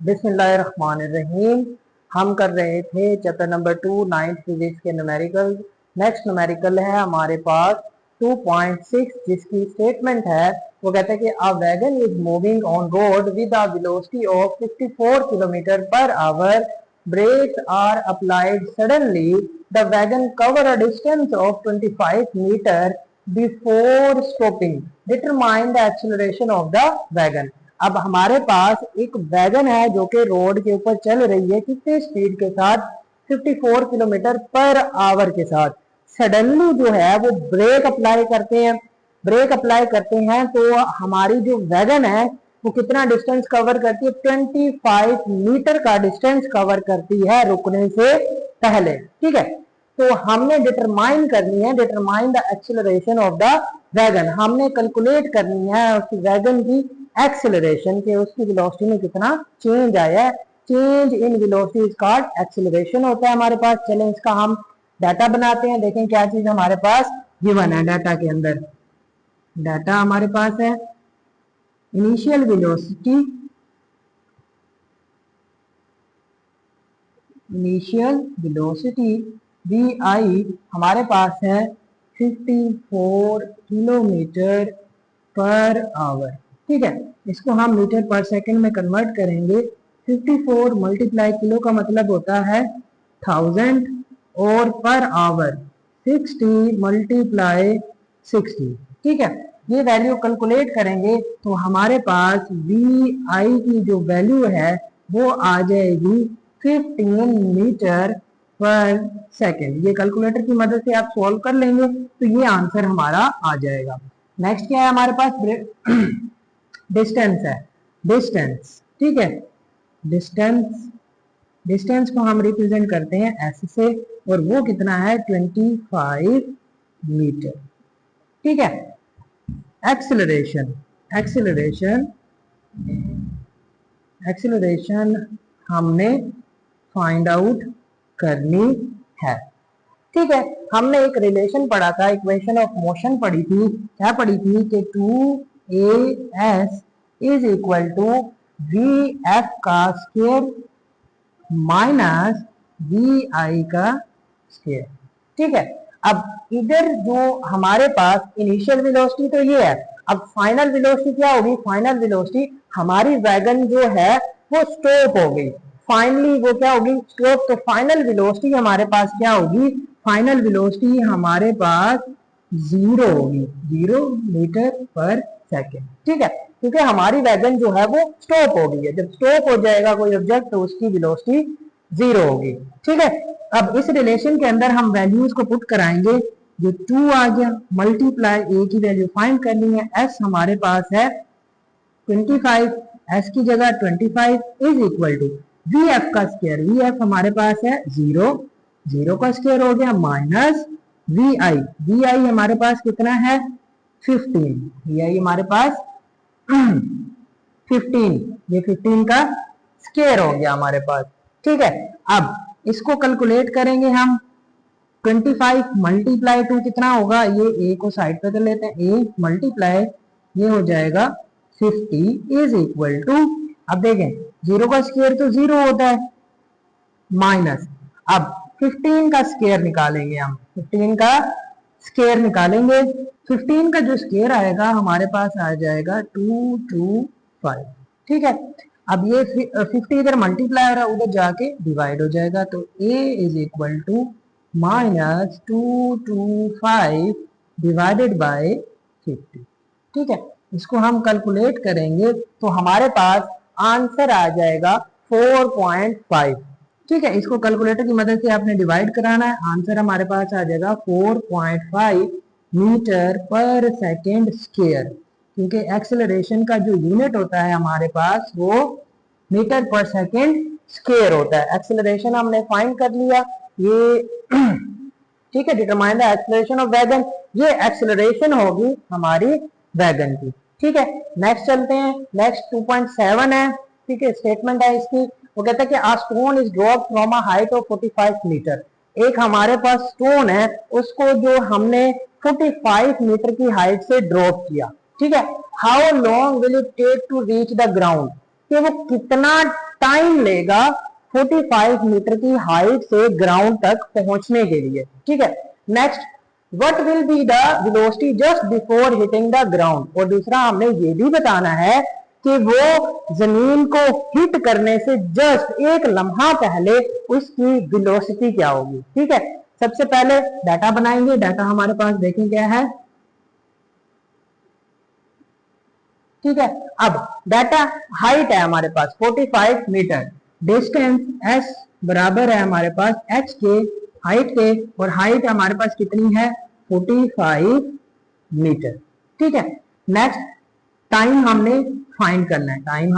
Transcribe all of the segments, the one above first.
बिस्मिल्लाहिर्रहमानिर्रहीम। हम कर रहे थे चैप्टर नंबर 2 9th फिजिक्स के न्यूमेरिकल। नेक्स्ट न्यूमेरिकल है हमारे पास 2.6, जिसकी स्टेटमेंट है वो कहते हैं कि a wagon is moving on road with a velocity of 54 kilometre per hour, brakes are applied suddenly, the wagon cover a distance of 25 meter before stopping, determine the acceleration of the wagon। अब हमारे पास एक wagon है जो कि road के ऊपर चल रही है, कितने स्पीड के साथ, 54 किलोमीटर पर आवर के साथ। सडनली जो है वो ब्रेक अप्लाई करते हैं। ब्रेक अप्लाई करते हैं तो हमारी जो वैगन है वो कितना डिस्टेंस कवर करती है, 25 मीटर का डिस्टेंस कवर करती है रुकने से पहले। ठीक है, तो हमने डिटरमाइन करनी है, determine the acceleration of the wagon. हमने कैलकुलेट करनी है उस वैगन की एक्सेलरेशन के, उसकी वेलोसिटी में कितना चेंज आया है। Change in velocity is called acceleration होता है हमारे पास। चलें इसका हम डाटा बनाते हैं, देखें क्या चीज हमारे पास गिवन है। डाटा के अंदर डाटा हमारे पास है initial velocity, initial velocity v आई हमारे पास है 54 किलोमीटर पर आवर। ठीक है, इसको हम मीटर पर सेकंड में कन्वर्ट करेंगे। 54 मल्टीप्लाई किलो का मतलब होता है 1000 और पर आवर 60 मल्टीप्लाई 60। ठीक है, ये वैल्यू कैलकुलेट करेंगे तो हमारे पास वी आई की जो वैल्यू है वो आ जाएगी 15 मीटर पर सेकेंड। ये कैलकुलेटर की मदद से आप सॉल्व कर लेंगे तो ये आंसर हमारा आ जाएगा। नेक्स्ट क्या है हमारे पास, डिस्टेंस है, डिस्टेंस। ठीक है, डिस्टेंस, डिस्टेंस को हम रिप्रेजेंट करते हैं एस से, और वो कितना है 25 मीटर। ठीक है, एक्सेलरेशन, एक्सेलरेशन, एक्सेलरेशन हमने फाइंड आउट करनी है। ठीक है, हमने एक रिलेशन पढ़ा था, इक्वेशन ऑफ मोशन पढ़ी थी। क्या पढ़ी थी कि 2as is equal to V F का स्क्वायर माइनस वी आई का स्क्वायर। ठीक है, अब इधर जो हमारे पास इनिशियल वेलोसिटी तो ये है, अब फाइनल वेलोसिटी क्या होगी, फाइनल वेलोसिटी हमारी वैगन जो है वो स्टॉप हो गई। फाइनली वो क्या होगी, स्टॉप। तो फाइनल वेलोसिटी हमारे पास क्या होगी, फाइनल वेलोसिटी हमारे पास 0 होगी, 0 मीटर पर सेकेंड। ठीक है, क्योंकि हमारी वैगन जो है वो स्टॉप हो गई है। जब स्टॉप हो जाएगा कोई ऑब्जेक्ट तो उसकी वेलोसिटी 0 होगी। ठीक है, अब इस रिलेशन के अंदर हम वैल्यूज को पुट कराएंगे। जो 2 आ गया मल्टीप्लाई ए की वैल्यू फाइंड करनी है, एस हमारे पास है 25, एस की जगह 25 is equal to V F का स्क्वायर, वी एफ हमारे पास है 0, 0 का स्क्वायर हो गया माइनस वी आई, वी आई हमारे पास कितना है 15, वी आई हमारे पास 15, ये 15 का स्क्वायर हो गया हमारे पास। ठीक है, अब इसको कैलकुलेट करेंगे हम। 25 मल्टीप्लाई 2 कितना होगा, ये ए को साइड पे कर लेते हैं, ए मल्टीप्लाई ये हो जाएगा 50 इज इक्वल टू, अब देखें 0 का स्क्वायर तो 0 होता है, माइनस अब 15 का स्क्वायर निकालेंगे हम, 15 का स्क्वायर निकालेंगे। 15 का जो स्क्वायर आएगा हमारे पास आ जाएगा 225। ठीक है, अब ये 50 इधर मल्टीप्लाई हो रहा है, उधर जाके डिवाइड हो जाएगा, तो a is equal to minus 225 divided by 50। ठीक है, इसको हम कैलकुलेट करेंगे तो हमारे पास आंसर आ जाएगा 4.5। ठीक है, इसको कैलकुलेटर की मदद से आपने डिवाइड कराना है, आंसर हमारे पास आ जाएगा 4.5 मीटर पर सेकेंड स्क्वायर, क्योंकि एक्सेलरेशन का जो यूनिट होता है हमारे पास वो मीटर पर सेकेंड स्क्वायर होता है। एक्सेलरेशन हमने फाइंड कर लिया, ये ठीक है, determine the acceleration of wagon, ये एक्सेलरेशन होगी हमारी वैगन की। ठीक है, नेक्स्ट चलते हैं। नेक्स्ट 2.7 है। ठीक है, स्टेटमेंट है इसकी, वो कहता है कि a stone is dropped from a height of 45 metre. एक हमारे पास स्टोन है, उसको जो हमने 45 मीटर की हाइट से ड्रॉप किया। ठीक है, how long will it take to reach the ground, कि वो कितना टाइम लेगा 45 मीटर की हाइट से ग्राउंड तक पहुंचने के लिए। ठीक है, next what will be the velocity just before hitting the ground, और दूसरा हमने ये भी बताना है कि वो जमीन को हिट करने से जस्ट एक लम्हा पहले उसकी वेलोसिटी क्या होगी। ठीक है, सबसे पहले डाटा बनाएंगे। डाटा हमारे पास देखें क्या है। ठीक है, अब डाटा हाइट है हमारे पास 45 मीटर, डिस्टेंस s बराबर है हमारे पास h के हाइट के, और हाइट हमारे पास कितनी है 45 मीटर। ठीक है, नेक्स्ट टाइम हमने फाइंड करना है। टाइम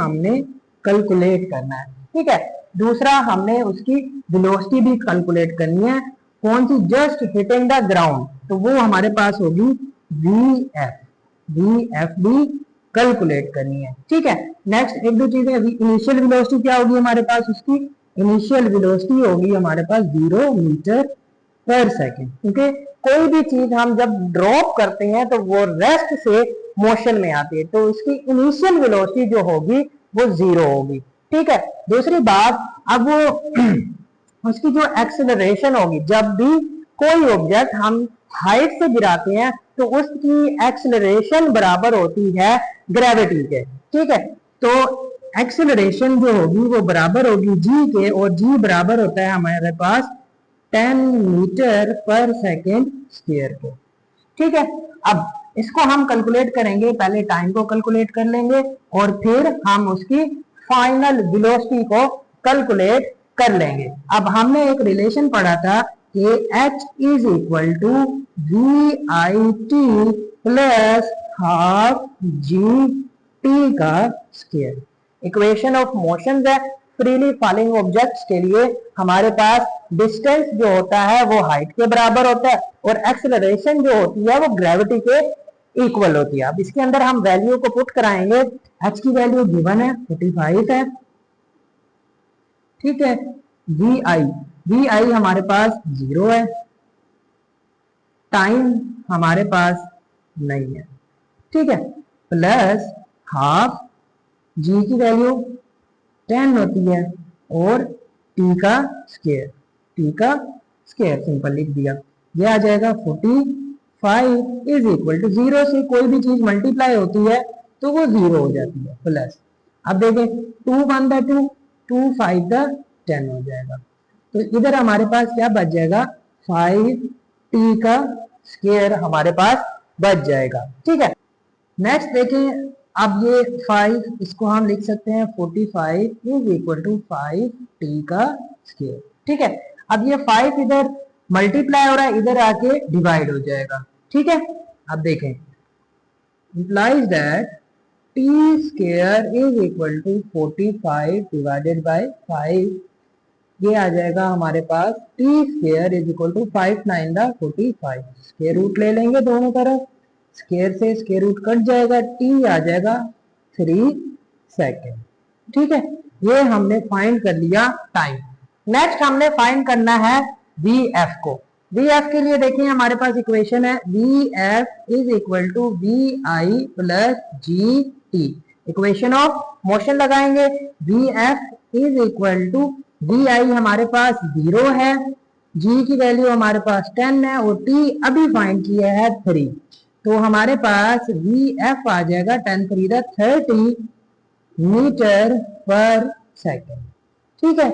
हमने कैलकुलेट करना है। ठीक है, दूसरा हमने उसकी वेलोसिटी भी कैलकुलेट करनी है। कौन सी? जस्ट हिटिंग द ग्राउंड, तो वो हमारे पास होगी वीएफ भी कैलकुलेट करनी है। ठीक है, नेक्स्ट एक दो चीजें, इनिशियल वेलोसिटी क्या होगी हमारे पास, उसकी इनिशियल वेलोसिटी होगी हमारे पास 0 मीटर पर सेकेंड। क्योंकि कोई भी चीज हम जब ड्रॉप करते हैं तो वो रेस्ट से मोशन में आती है, तो उसकी इनिशियल वेलोसिटी जो होगी वो 0 होगी। ठीक है, दूसरी बात, अब वो उसकी जो एक्सेलरेशन होगी, जब भी कोई ऑब्जेक्ट हम हाइट से गिराते हैं तो उसकी एक्सेलरेशन बराबर होती है ग्रेविटी के। ठीक है, तो एक्सेलरेशन जो होगी वो बराबर होगी जी के, और जी बराबर होता है हमारे पास 10 मीटर पर सेकेंड स्क्वायर के। ठीक है, अब इसको हम कैलकुलेट करेंगे। पहले टाइम को कैलकुलेट कर लेंगे और फिर हम उसकी फाइनल वेलोसिटी को कैलकुलेट कर लेंगे। अब हमने एक रिलेशन पढ़ा था कि h is equal to we I T plus half G T का स्क्वायर। इक्वेशन ऑफ मोशन है फ्रीली फॉलिंग ऑब्जेक्ट्स के लिए हमारे पास डिस्टेंस जो होता है वो हाइट के बराबर होता है, और एक्सेलरेशन जो होती है वो ग्रेविटी के इक्वल होती है। अब इसके अंदर हम वैल्यू को पुट कराएंगे। h की वैल्यू गिवन है 45 है। ठीक है, वी आई हमारे पास 0 है, टाइम हमारे पास नहीं है। ठीक है, प्लस हाफ जी की वैल्यू 10 होती है, और टी का स्क्वायर सिंपल लिख दिया। ये आ जाएगा 45 इज इक्वल टू 0 से कोई भी चीज मल्टीप्लाई होती है तो वो 0 हो जाती है, प्लस अब देखें 2 1 द 2, 2 5 द 10 हो जाएगा। तो इधर हमारे पास क्या बच जाएगा 5 टी का स्क्वायर हमारे पास बच जाएगा। ठीक है, नेक्स्ट देखें, अब ये 5 इसको हम लिख सकते हैं 45 इज इक्वल टू 5 टी का स्क्वायर। ठीक है, अब ये 5 इधर मल्टीप्लाई हो रहा है, इधर आके डिवाइड हो जाएगा। ठीक है, अब देखें implies that t square is equal to 45 divided by 5, ये आ जाएगा हमारे पास t square is equal to 5 9 द 45, स्क्वायर रूट ले लेंगे दोनों तरफ, स्क्वायर से स्क्वायर रूट कट जाएगा, t आ जाएगा 3 सेकेंड। ठीक है, ये हमने फाइंड कर लिया टाइम। नेक्स्ट हमने फाइंड करना है vf को। vf के लिए देखिए हमारे पास इक्वेशन है vf is equal to we I plus ji t. Equation of motion लगाएंगे, vf is equal to we आई हमारे पास 0 है, g की वैल्यू हमारे पास 10 है, और t अभी फाइंड किया है 3, तो हमारे पास vf आ जाएगा 10 3 30 मीटर पर सेकेंड। ठीक है,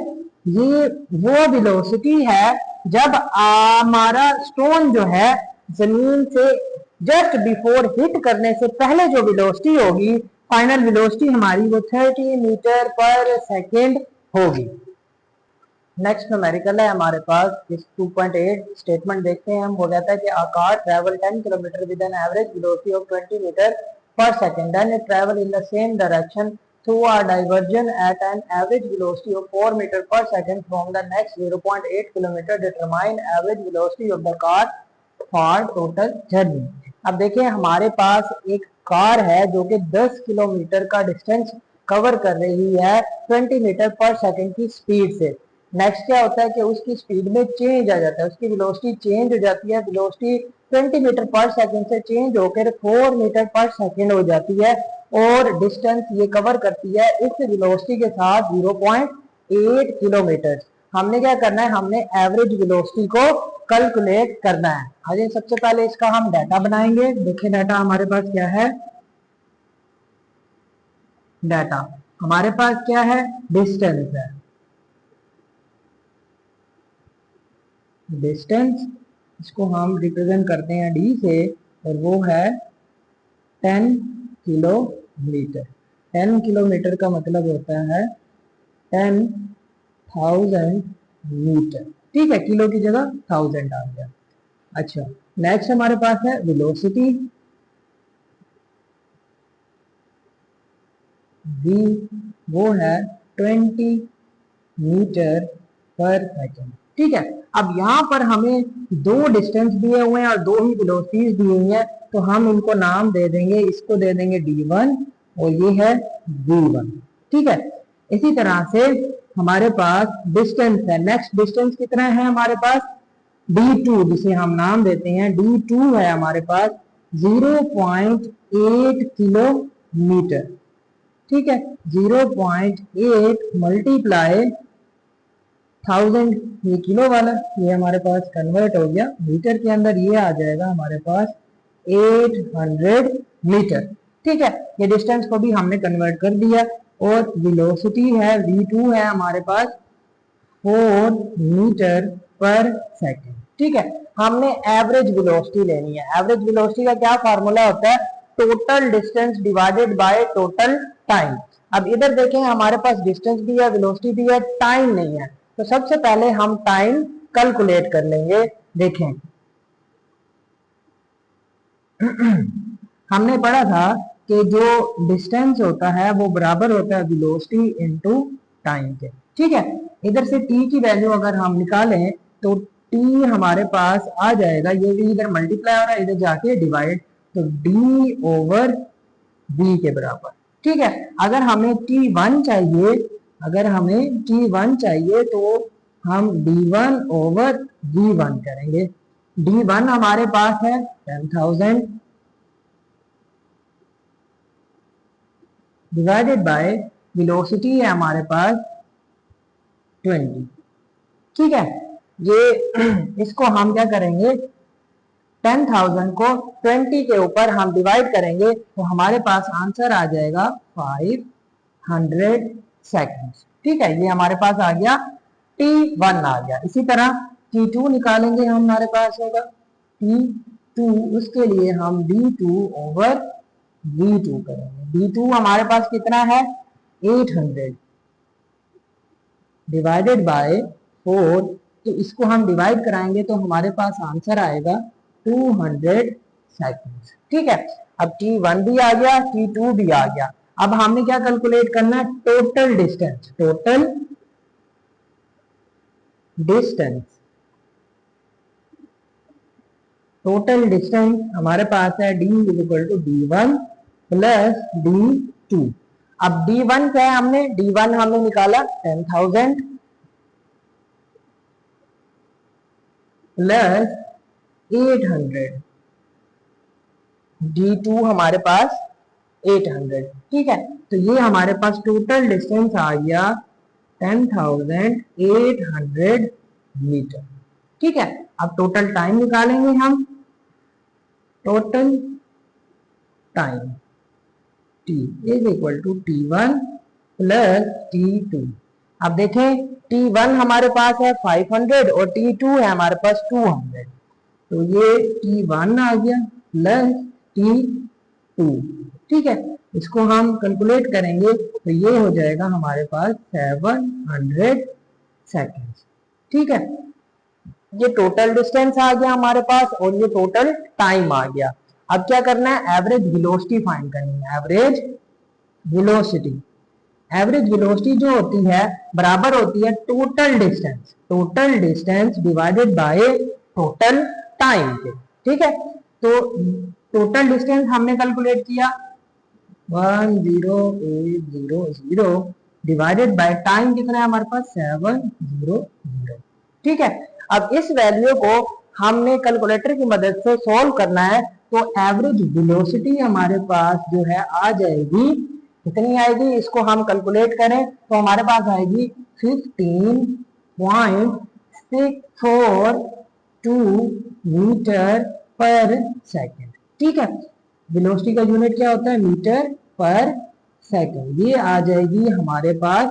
ये वो वेलोसिटी है जब हमारा स्टोन जो है जमीन से जस्ट बिफोर हिट करने से पहले जो वेलोसिटी होगी, फाइनल वेलोसिटी हमारी वो 30 मीटर पर सेकेंड होगी। नेक्स्ट न्यूमेरिकल है हमारे पास, इस 2.8 स्टेटमेंट देखते हैं हम। हो जाता है कि a car travel 10 kilometre with an average velocity of 20 metre per second, then it travel in the same direction through a diversion at an average velocity of 4 meter per second from the next 0.8 kilometer. Determine average velocity of the car for total journey. अब देखिए हमारे पास एक car है जो कि 10 kilometre का distance cover कर रही है 20 मीटर पर सेकेंड की स्पीड से। नेक्स्ट क्या होता है कि उसकी स्पीड में चेंज आ जाता है, उसकी वेलोसिटी चेंज हो जाती है, वेलोसिटी 20 मीटर पर सेकंड से चेंज होकर 4 मीटर पर सेकंड हो जाती है और डिस्टेंस ये कवर करती है इस वेलोसिटी के साथ 0.8 किलोमीटर। हमने क्या करना है, हमने एवरेज वेलोसिटी को कैलकुलेट करना है। आइए सबसे पहले इसका हम डाटा बनाएंगे। देखिए डाटा हमारे पास क्या है, डाटा हमारे पास क्या है, डिस्टेंस है, डिस्टेंस इसको हम रिप्रेजेंट करते हैं डी से और वो है 10 किलोमीटर। 10 किलोमीटर का मतलब होता है 10,000 मीटर। ठीक है, किलो की जगह 1000 आ गया। अच्छा, नेक्स्ट हमारे पास है वेलोसिटी, v वो है 20 मीटर पर सेकंड। ठीक है, अब यहाँ पर हमें दो डिस्टेंस दिए हुए हैं और दो ही वेलोसिटीज दी हुई हैं, तो हम इनको नाम दे देंगे, इसको दे देंगे d1 और ये है v1। ठीक है, इसी तरह से हमारे पास डिस्टेंस है, नेक्स्ट डिस्टेंस कितना है हमारे पास, d2 जिसे हम नाम देते हैं d2 है हमारे पास 0.8 किलोमीटर। ठीक है, 0.8 मल्टीप्लाई 1000, ये किलो वाला ये हमारे पास कन्वर्ट हो गया मीटर के अंदर, ये आ जाएगा हमारे पास 800 मीटर। ठीक है, ये डिस्टेंस को भी हमने कन्वर्ट कर दिया और वेलोसिटी है v2 है हमारे पास 4 मीटर पर सेकंड। ठीक है, हमने एवरेज वेलोसिटी लेनी है। एवरेज वेलोसिटी का क्या फार्मूला होता है, total distance divided by total time. अब इधर देखें हमारे पास डिस्टेंस भी है, वेलोसिटी भी है, टाइम नहीं है, तो सबसे पहले हम टाइम कैलकुलेट कर लेंगे। देखें हमने पढ़ा था कि जो डिस्टेंस होता है वो बराबर होता है वेलोसिटी इनटू टाइम के। ठीक है, इधर से t की वैल्यू अगर हम निकालें तो t हमारे पास आ जाएगा, ये भी इधर मल्टीप्लाई हो रहा है, इधर जाके डिवाइड, तो d ओवर v के बराबर। ठीक है, अगर हमें t1 चाहिए, अगर हमें t1 चाहिए तो हम d1 ओवर v1 करेंगे। d1 हमारे पास है 10,000 डिवाइडेड बाय वेलोसिटी है हमारे पास 20। ठीक है, ये इसको हम क्या करेंगे, 10,000 को 20 के ऊपर हम डिवाइड करेंगे तो हमारे पास आंसर आ जाएगा 500 सेकंड्स। ठीक है, ये हमारे पास आ गया t1 आ गया। इसी तरह t2 निकालेंगे, हम हमारे पास होगा t2, उसके लिए हम d2 ओवर v2 करेंगे। d2 हमारे पास कितना है 800 डिवाइडेड बाय 4, तो इसको हम डिवाइड कराएंगे तो हमारे पास आंसर आएगा 200 सेकंड्स। ठीक है, अब t1 भी आ गया, t2 भी आ गया। अब हमने क्या कैलकुलेट करना है, total distance. Total distance, total distance हमारे पास है d equal to d1 plus d2। अब d1 क्या है, हमने d1 हमने निकाला 10,000 प्लस 800, d2 हमारे पास 800। ठीक है, तो ये हमारे पास टोटल डिस्टेंस आ गया 10,800 मीटर। ठीक है, अब टोटल टाइम निकालेंगे हम, total time t is equal to t1 plus t2। अब देखें t1 हमारे पास है 500 और t2 है हमारे पास 200, तो ये t1 आ गया प्लस t2। ठीक है, इसको हम कैलकुलेट करेंगे तो ये हो जाएगा हमारे पास 700 सेकंड्स। ठीक है, ये टोटल डिस्टेंस आ गया हमारे पास और ये टोटल टाइम आ गया। अब क्या करना है, एवरेज वेलोसिटी फाइंड करनी है। एवरेज वेलोसिटी, एवरेज वेलोसिटी जो होती है बराबर होती है total distance, total distance divided by total time के। ठीक है, तो टोटल डिस्टेंस हमने कैलकुलेट किया 10,800 डिवाइडेड बाय टाइम कितना है हमारे पास 700। ठीक है, अब इस वैल्यू को हमने कैलकुलेटर की मदद से सॉल्व करना है, तो एवरेज वेलोसिटी हमारे पास जो है आ जाएगी, कितनी आएगी, इसको हम कैलकुलेट करें तो हमारे पास आएगी 15.642 मीटर पर सेकेंड। ठीक है, वेलोसिटी का यूनिट क्या होता है, मीटर पर सेकेंड। ये आ जाएगी हमारे पास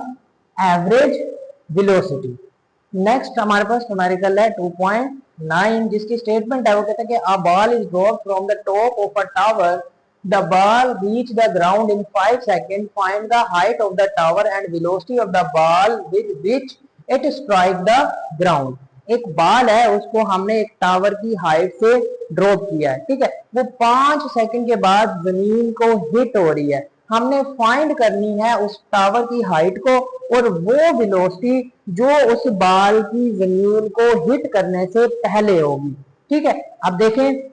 एवरेज वेलोसिटी। नेक्स्ट हमारे पास न्यूमेरिकल है 2.9, जिसकी स्टेटमेंट है वो कहता है कि a ball is dropped from the top of a tower, the ball reach the ground in 5 second, find the height of the tower and velocity of the ball with which it strike the ground. एक ball है, उसको हमने एक tower की height से drop किया है, ठीक है, वो 5 सेकंड के बाद जमीन को हिट हो रही है। हमने फाइंड करनी है उस टावर की हाइट को और वो वेलोसिटी जो उस बॉल की जमीन को हिट करने से पहले होगी। ठीक है, अब देखें,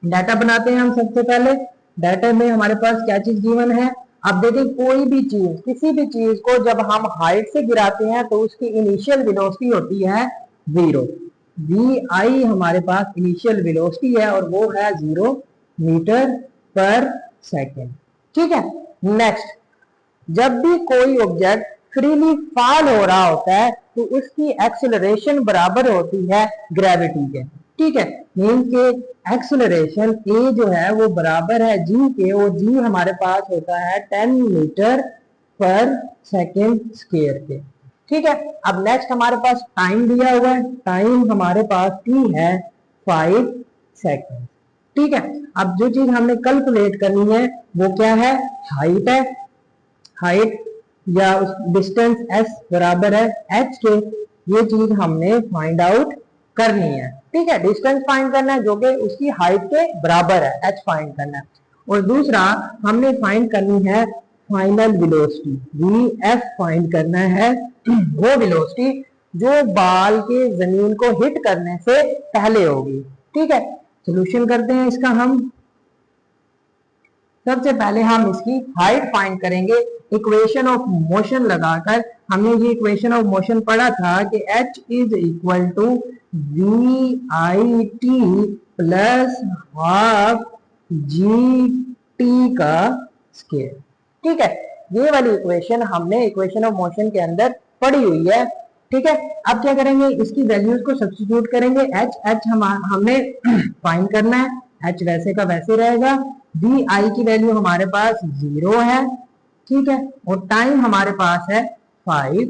डाटा बनाते हैं हम। सबसे पहले डाटा में हमारे पास क्या चीज गिवन है। अब देखें, कोई भी चीज, किसी भी चीज को जब हम हाइट से गिराते हैं तो उसकी इनिशियल वेलोसिटी होती है 0। vi हमारे पास इनिशियल वेलोसिटी है और वो है 0 मीटर पर सेकेंड। ठीक है, नेक्स्ट, जब भी कोई ऑब्जेक्ट फ्रीली फॉल हो रहा होता है तो उसकी एक्सेलरेशन बराबर होती है ग्रेविटी के। ठीक है, मीन के एक्सेलरेशन ए जो है वो बराबर है जी के, और जी हमारे पास होता है 10 मीटर पर सेकेंड स्क्वायर के। ठीक है, अब नेक्स्ट हमारे पास टाइम दिया हुआ है, टाइम हमारे पास टी है 5 सेकेंड। ठीक है, अब जो चीज हमने कैलकुलेट करनी है वो क्या है, हाइट है। हाइट या डिस्टेंस s बराबर है h के, ये चीज हमने फाइंड आउट करनी है। ठीक है, डिस्टेंस फाइंड करना है जो कि उसकी हाइट के बराबर है, h फाइंड करना है। और दूसरा हमने फाइंड करनी है फाइनल वेलोसिटी, vf फाइंड करना है वो वेलोसिटी जो बॉल के जमीन को हिट करने से पहले होगी। ठीक है, सोल्यूशन करते हैं इसका हम। सबसे पहले हम इसकी हाइट फाइंड करेंगे इक्वेशन ऑफ मोशन लगाकर। हमने ये इक्वेशन ऑफ मोशन पढ़ा था कि h is equal to we I T plus half G T का स्क्वायर। ठीक है, ये वाली इक्वेशन हमने इक्वेशन ऑफ मोशन के अंदर पढ़ी हुई है। ठीक है, अब क्या करेंगे, इसकी वैल्यूज को सब्स्टिट्यूट करेंगे। h हमने फाइंड करना है, h वैसे का वैसे रहेगा। वी आई की वैल्यू हमारे पास 0 है। ठीक है, और टाइम हमारे पास है 5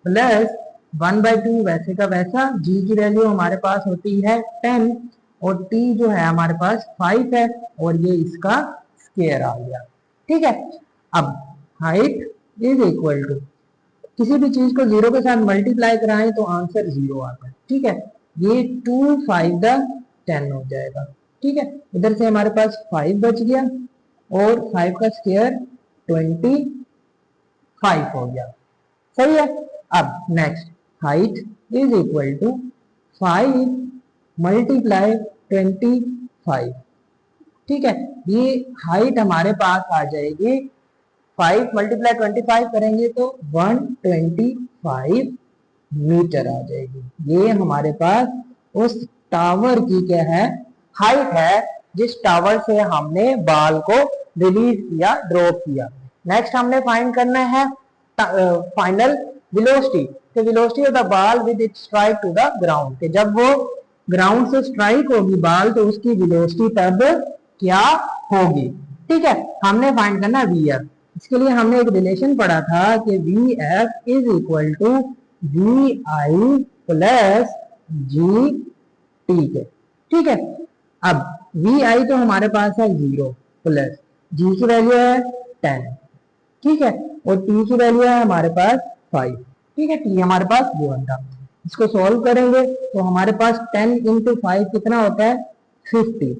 प्लस 1/2 वैसे का वैसा। जी की वैल्यू हमारे पास होती है 10 और टी जो है हमारे पास 5 है और ये इसका स्क्वायर आ गया। ठीक है, अब हाइट इज इक्वल टू, किसी भी चीज को 0 के साथ मल्टीप्लाई कराएं तो आंसर 0 आता है। ठीक है, ये 2 5 10 हो जाएगा। ठीक है, इधर से हमारे पास 5 बच गया और 5 का स्क्वायर 25 हो गया। सही है, अब next height is equal to 5 multiply 25। ठीक है, ये हाइट हमारे पास आ जाएगी, 5 मल्टीप्लाई 25 करेंगे तो 125 मीटर आ जाएगी। ये हमारे पास उस टावर की क्या है, हाइट है, जिस टावर से हमने बॉल को रिलीज किया, ड्रॉप किया। नेक्स्ट हमने फाइंड करना है फाइनल वेलोसिटी, तो velocity of the ball with it strike to the ground, कि जब वो ग्राउंड से स्ट्राइक होगी बॉल तो उसकी वेलोसिटी तब क्या होगी। ठीक है, हमने फाइंड करना है वी एफ। इसके लिए हमने एक रिलेशन पढ़ा था कि V F is equal to we I plus ji T के। ठीक है, अब वी आई तो हमारे पास है 0 प्लस जी की वैल्यू है 10। ठीक है, और टी की वैल्यू है हमारे पास 5। ठीक है, टी हमारे पास गिवन था। इसको सॉल्व करेंगे तो हमारे पास 10 इंटू 5 कितना होता है, 50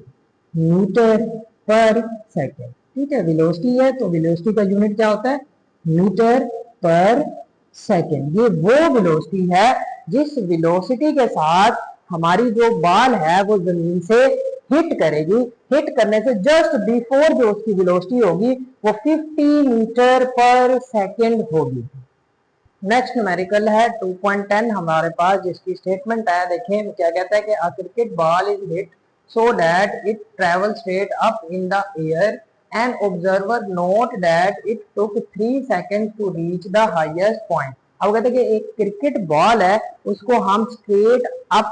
मीटर पर सेकेंड। ठीक है, वेलोसिटी है तो वेलोसिटी का यूनिट क्या होता है, मीटर पर सेकेंड। ये वो वेलोसिटी है जिस वेलोसिटी के साथ हमारी जो बॉल है वो जमीन से हिट करेगी। हिट करने से जस्ट बिफोर जो उसकी वेलोसिटी होगी वो 50 मीटर पर सेकेंड होगी। नेक्स्ट न्यूमेरिकल है 2.10 हमारे पास, जिसकी स्टेटमेंट है, देखें क्या कहता है कि a cricket ball is hit so that it travel straight up in the air and observer note that it took 3 seconds to reach the highest point. अब कहते हैं कि एक क्रिकेट बॉल है, उसको हम स्ट्रेट अप,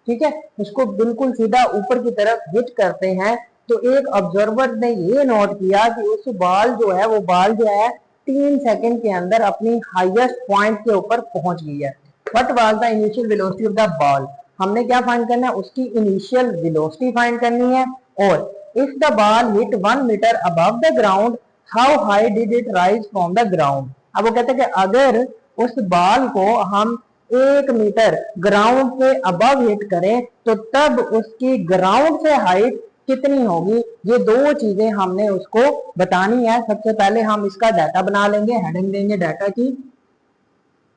ठीक है, उसको बिल्कुल सीधा ऊपर की तरफ हिट करते हैं, तो एक ऑब्जर्वर ने ये नोट किया कि उस बॉल जो है, वो बॉल जो है 3 सेकंड के अंदर अपनी हाईएस्ट पॉइंट के ऊपर पहुंच गई है। What was the initial velocity of the ball, हमने क्या फाइंड करना है, उसकी इनिशियल वेलोसिटी फाइंड करनी है। और if the ball hit 1 metre above the ground how high did it rise from the ground. अब वो कहते हैं कि अगर उस बॉल को हम 1 मीटर ग्राउंड से अबव हिट करें तो तब उसकी ग्राउंड से हाइट कितनी होगी। ये दो चीजें हमने उसको बतानी है। सबसे पहले हम इसका डाटा बना लेंगे, हेडिंग देंगे डाटा की,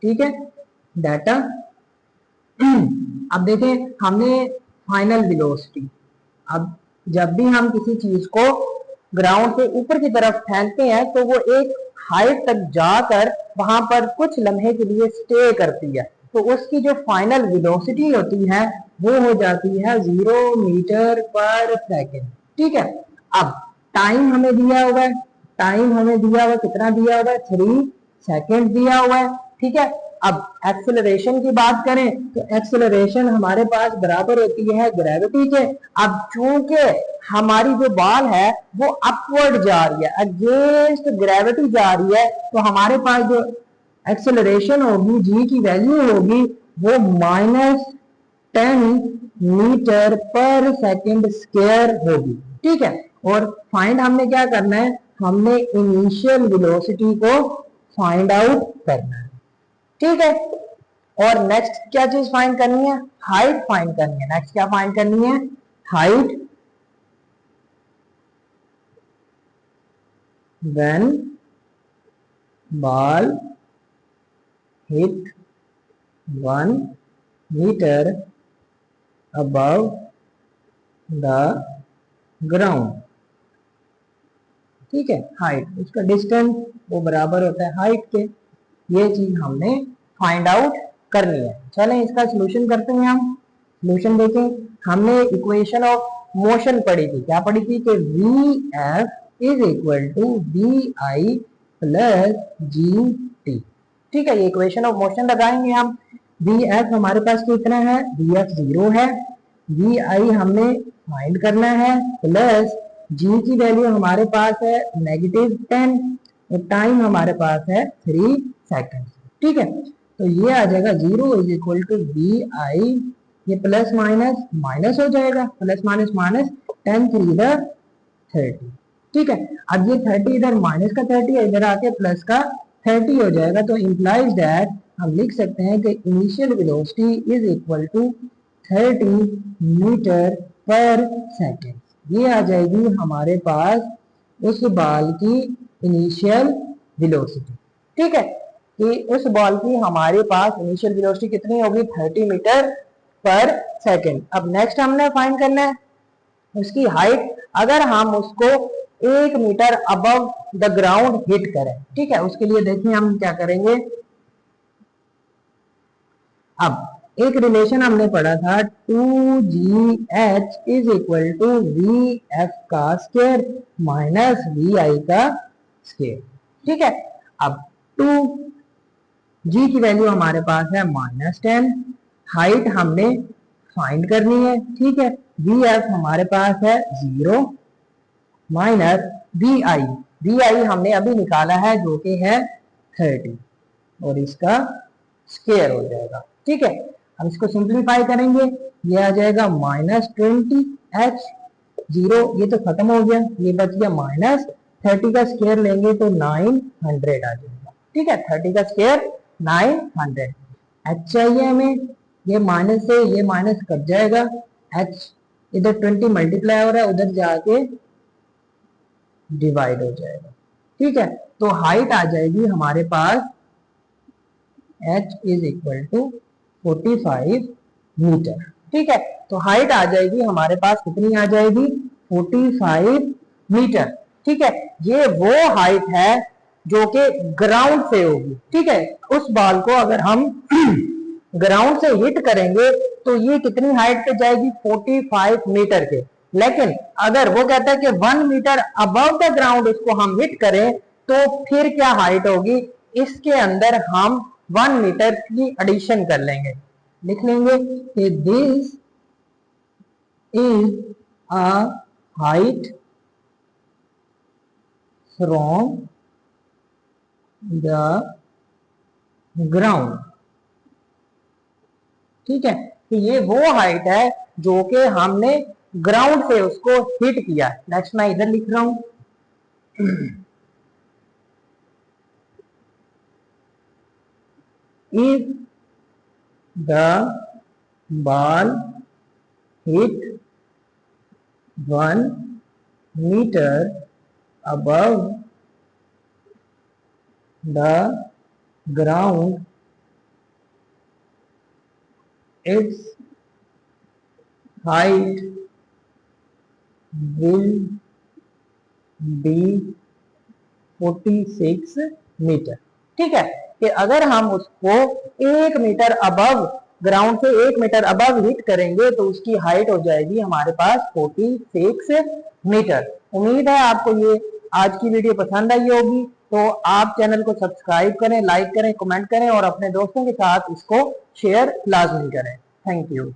ठीक है, डाटा। अब देखें हमने फाइनल वेलोसिटी, अब जब भी हम किसी चीज को ग्राउंड से ऊपर की तरफ फेंकते हैं तो वो एक हाइट तक जाकर वहां पर कुछ लम्हे के लिए स्टे करती है, तो उसकी जो फाइनल वेलोसिटी होती है वो हो जाती है 0 मीटर पर सेकेंड, ठीक है। अब टाइम हमें दिया हुआ है, टाइम हमें दिया हुआ कितना दिया हुआ है, 3 सेकेंड दिया हुआ है, ठीक है। अब एक्सेलरेशन की बात करें तो एक्सेलरेशन हमारे पास बराबर होती है ग्रेविटी के। अब चूंकि हमारी जो बॉल है वो अपवर्ड जा रही है, अगेंस्ट ग्रेविटी जा रही है, तो हमारे पास जो एक्सेलरेशन होगी, जी की वैल्यू होगी, वो -10 मीटर पर सेकेंड स्क्वायर होगी, ठीक है। और फाइंड हमने क्या करना है, हमने इनिशियल वेलोसिटी को फाइंड आउट करना है, ठीक है। और नेक्स्ट क्या चीज फाइंड करनी है, हाइट फाइंड करनी है। नेक्स्ट क्या फाइंड करनी है, height when ball hit 1 metre above the ground, ठीक है। हाइट, उसका डिस्टेंस वो बराबर होता है हाइट के। ये चीज हमने फाइंड आउट करनी है। चलें इसका सॉल्यूशन करते हैं हम। सॉल्यूशन देखें, हमने इक्वेशन ऑफ मोशन पढ़ी थी, क्या पढ़ी थी कि V F is equal to we I plus ji T, ठीक है। ये इक्वेशन ऑफ मोशन लगाएंगे हम। वी एफ हमारे पास कितना है, वी एफ 0 है, वी आई हमने फाइंड करना है, प्लस जी की वैल्यू हमारे पास है -10 और टाइम हमारे पास है 3 सेकेंड, ठीक है। तो ये आ जाएगा 0 इज इक्वल टू वी आई, ये प्लस माइनस माइनस हो जाएगा, प्लस माइनस माइनस 10 3 इधर 30, ठीक है। अब ये 30 इधर माइनस का 30 है, इधर आके प्लस का 30 हो जाएगा, तो इम्प्लाइज दैट हम लिख सकते हैं कि initial velocity is equal to 30 metre per second. ये आ जाएगी हमारे पास उस बॉल की इनिशियल वेलोसिटी, ठीक है। कि उस बॉल की हमारे पास इनिशियल वेलोसिटी कितनी होगी, 30 मीटर पर सेकेंड। अब नेक्स्ट हमने फाइंड करना है उसकी हाइट, अगर हम उसको 1 metre above the ground hit करें, ठीक है। उसके लिए देखिए हम क्या करेंगे। अब एक रिलेशन हमने पढ़ा था 2GH is equal to VF का स्क्वायर माइनस VI का स्क्वायर, ठीक है। अब 2G की वैल्यू हमारे पास है -10, हाइट हमने फाइंड करनी है, ठीक है। VF हमारे पास है 0 माइनस VI हमने अभी निकाला है जो कि है 30 और इसका स्क्वायर हो जाएगा, ठीक है। हम इसको सिंप्लीफाई करेंगे, ये आ जाएगा -20H 0, ये तो खत्म हो गया, ये बच गया -30 का स्क्वायर लेंगे तो 900 आ जाएगा, ठीक है। 30 का स्क्वायर 900। H चाहिए हमें, ये माइनस से ये माइनस कट जाएगा, H इधर 20 मल्टीप्लाई हो रहा है, उधर जाके डिवाइड हो जाएगा, ठीक है। तो हाइट आ जाएगी हमारे पास h is equal to 45 metre, ठीक है। तो हाइट आ जाएगी हमारे पास कितनी आ जाएगी, 45 मीटर, ठीक है। ये वो हाइट है जो कि ग्राउंड से होगी, ठीक है। उस बॉल को अगर हम ग्राउंड से हिट करेंगे तो ये कितनी हाइट पे जाएगी, 45 मीटर के। लेकिन अगर वो कहता है कि 1 मीटर अबव द ग्राउंड उसको हम हिट करें तो फिर क्या हाइट होगी, इसके अंदर हम 1 मीटर की एडिशन कर लेंगे, लिख लेंगे कि this is a height from the ground, ठीक है। तो ये वो हाइट है जो कि हमने ग्राउंड से उसको हिट किया। नेक्स्ट मैं इधर लिख रहा हूं, if the ball hit 1 meter above the ground, its height will be 46 metre, ठीक है। कि अगर हम उसको 1 मीटर अबव ग्राउंड से 1 मीटर अबव हिट करेंगे तो उसकी हाइट हो जाएगी हमारे पास 46 मीटर। उम्मीद है आपको ये आज की वीडियो पसंद आई होगी। तो आप चैनल को सब्सक्राइब करें, लाइक करें, कमेंट करें और अपने दोस्तों के साथ इसको शेयर लाजमी करें। Thank you.